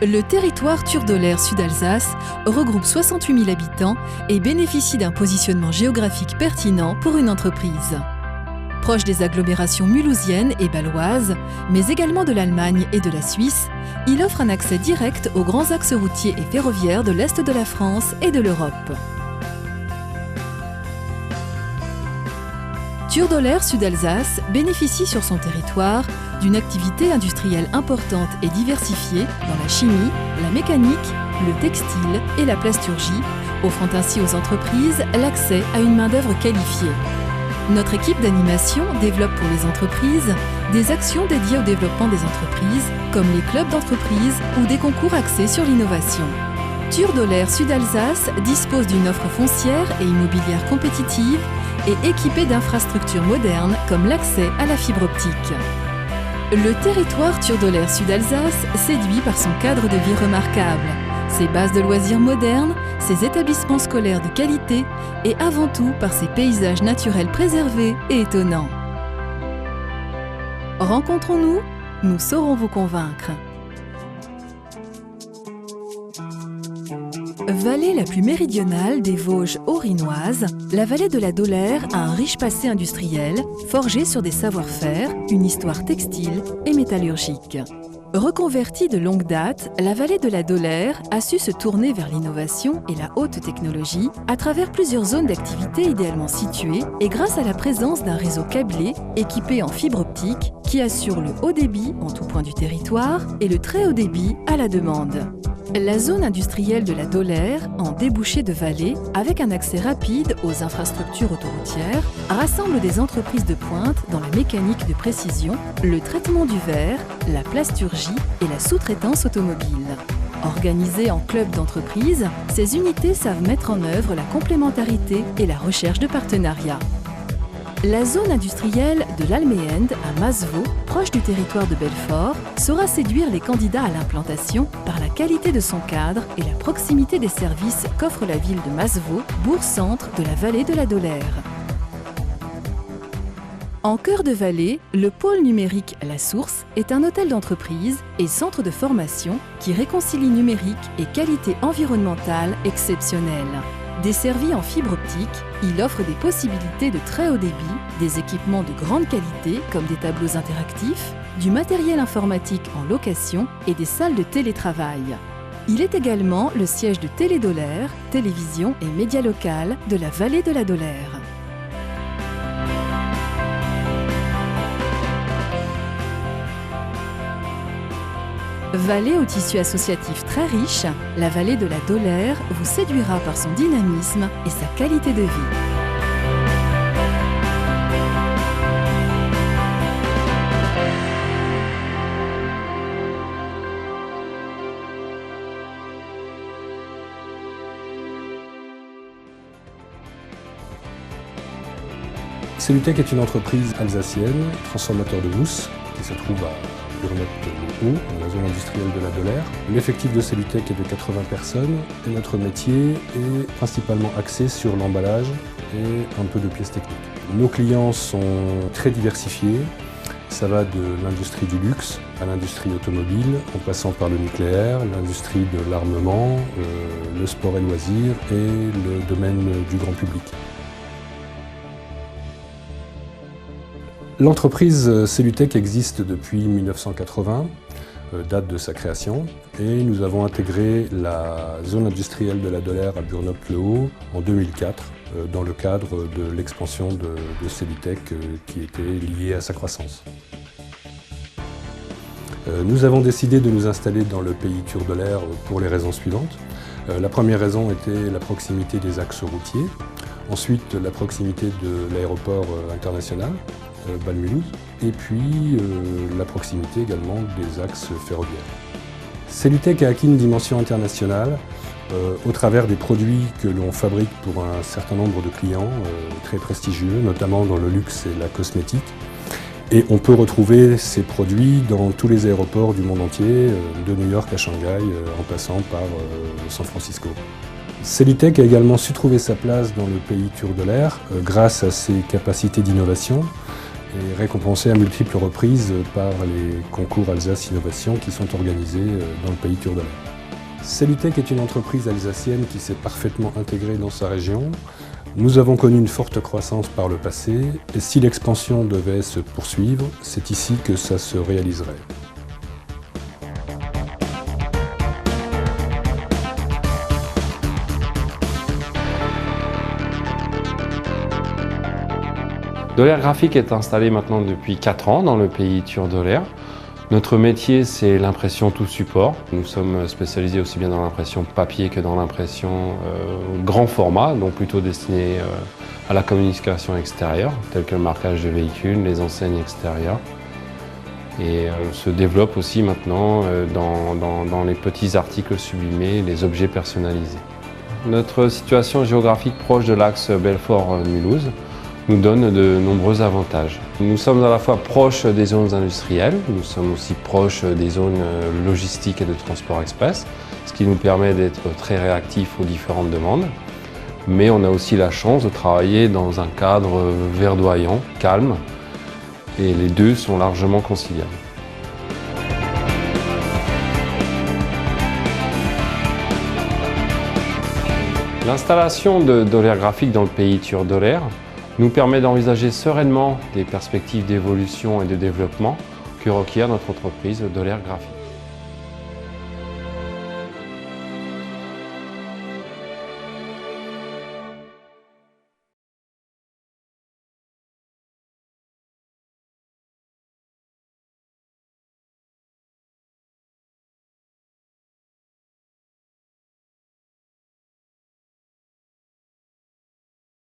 Le territoire Turdolaire Sud-Alsace regroupe 68 000 habitants et bénéficie d'un positionnement géographique pertinent pour une entreprise. Proche des agglomérations mulhousiennes et bâloises, mais également de l'Allemagne et de la Suisse, il offre un accès direct aux grands axes routiers et ferroviaires de l'Est de la France et de l'Europe. Turdolaire Sud-Alsace bénéficie sur son territoire d'une activité industrielle importante et diversifiée dans la chimie, la mécanique, le textile et la plasturgie, offrant ainsi aux entreprises l'accès à une main-d'œuvre qualifiée. Notre équipe d'animation développe pour les entreprises des actions dédiées au développement des entreprises, comme les clubs d'entreprise ou des concours axés sur l'innovation. Turdolaire Sud-Alsace dispose d'une offre foncière et immobilière compétitive et équipée d'infrastructures modernes comme l'accès à la fibre optique. Le territoire Turdolaire Sud-Alsace séduit par son cadre de vie remarquable, ses bases de loisirs modernes, ses établissements scolaires de qualité et avant tout par ses paysages naturels préservés et étonnants. Rencontrons-nous, nous saurons vous convaincre. Vallée la plus méridionale des Vosges haut-rhinoises, la vallée de la Dolère a un riche passé industriel, forgé sur des savoir-faire, une histoire textile et métallurgique. Reconvertie de longue date, la vallée de la Dolère a su se tourner vers l'innovation et la haute technologie à travers plusieurs zones d'activité idéalement situées et grâce à la présence d'un réseau câblé équipé en fibre optique qui assure le haut débit en tout point du territoire et le très haut débit à la demande. La zone industrielle de la Dolère, en débouché de vallée, avec un accès rapide aux infrastructures autoroutières, rassemble des entreprises de pointe dans la mécanique de précision, le traitement du verre, la plasturgie et la sous-traitance automobile. Organisées en clubs d'entreprise, ces unités savent mettre en œuvre la complémentarité et la recherche de partenariats. La zone industrielle de l'Almeend à Masevaux, proche du territoire de Belfort, saura séduire les candidats à l'implantation par la qualité de son cadre et la proximité des services qu'offre la ville de Masevaux, bourg-centre de la vallée de la Dolère. En cœur de vallée, le pôle numérique La Source est un hôtel d'entreprise et centre de formation qui réconcilie numérique et qualité environnementale exceptionnelle. Desservi en fibre optique, il offre des possibilités de très haut débit, des équipements de grande qualité comme des tableaux interactifs, du matériel informatique en location et des salles de télétravail. Il est également le siège de Télédolaire, télévision et médias locales de la vallée de la Dolère. Vallée au tissu associatif très riche, la vallée de la Dolère vous séduira par son dynamisme et sa qualité de vie. Cellutech est une entreprise alsacienne, transformateur de mousse, qui se trouve à Burnop-le-Haut, dans la zone industrielle de la Dolère. L'effectif de Cellutech est de 80 personnes et notre métier est principalement axé sur l'emballage et un peu de pièces techniques. Nos clients sont très diversifiés. Ça va de l'industrie du luxe à l'industrie automobile, en passant par le nucléaire, l'industrie de l'armement, le sport et loisirs et le domaine du grand public. L'entreprise Cellutech existe depuis 1980, date de sa création, et nous avons intégré la zone industrielle de la Dolère à Burnop-le-Haut en 2004, dans le cadre de l'expansion de Cellutech qui était liée à sa croissance. Nous avons décidé de nous installer dans le pays Turdolaire pour les raisons suivantes. La première raison était la proximité des axes routiers, ensuite la proximité de l'aéroport international, Bâle-Mulhouse, et puis la proximité également des axes ferroviaires. Cellutech a acquis une dimension internationale au travers des produits que l'on fabrique pour un certain nombre de clients très prestigieux, notamment dans le luxe et la cosmétique. Et on peut retrouver ces produits dans tous les aéroports du monde entier, de New York à Shanghai, en passant par San Francisco. Cellutech a également su trouver sa place dans le pays Turdolaire grâce à ses capacités d'innovation, est récompensé à multiples reprises par les concours Alsace Innovation qui sont organisés dans le pays Tur de l'Air. Cellutech est une entreprise alsacienne qui s'est parfaitement intégrée dans sa région. Nous avons connu une forte croissance par le passé et si l'expansion devait se poursuivre, c'est ici que ça se réaliserait. Doler Graphique est installé maintenant depuis 4 ans dans le pays Tur de l'Air. Notre métier, c'est l'impression tout support. Nous sommes spécialisés aussi bien dans l'impression papier que dans l'impression grand format, donc plutôt destinée à la communication extérieure, telle que le marquage de véhicules, les enseignes extérieures. Et on se développe aussi maintenant dans les petits articles sublimés, les objets personnalisés. Notre situation géographique proche de l'axe Belfort-Mulhouse nous donne de nombreux avantages. Nous sommes à la fois proches des zones industrielles, nous sommes aussi proches des zones logistiques et de transport express, ce qui nous permet d'être très réactifs aux différentes demandes. Mais on a aussi la chance de travailler dans un cadre verdoyant, calme, et les deux sont largement conciliables. L'installation de Doler Graphique dans le pays Tur de l'Air nous permet d'envisager sereinement des perspectives d'évolution et de développement que requiert notre entreprise Doler Graphique.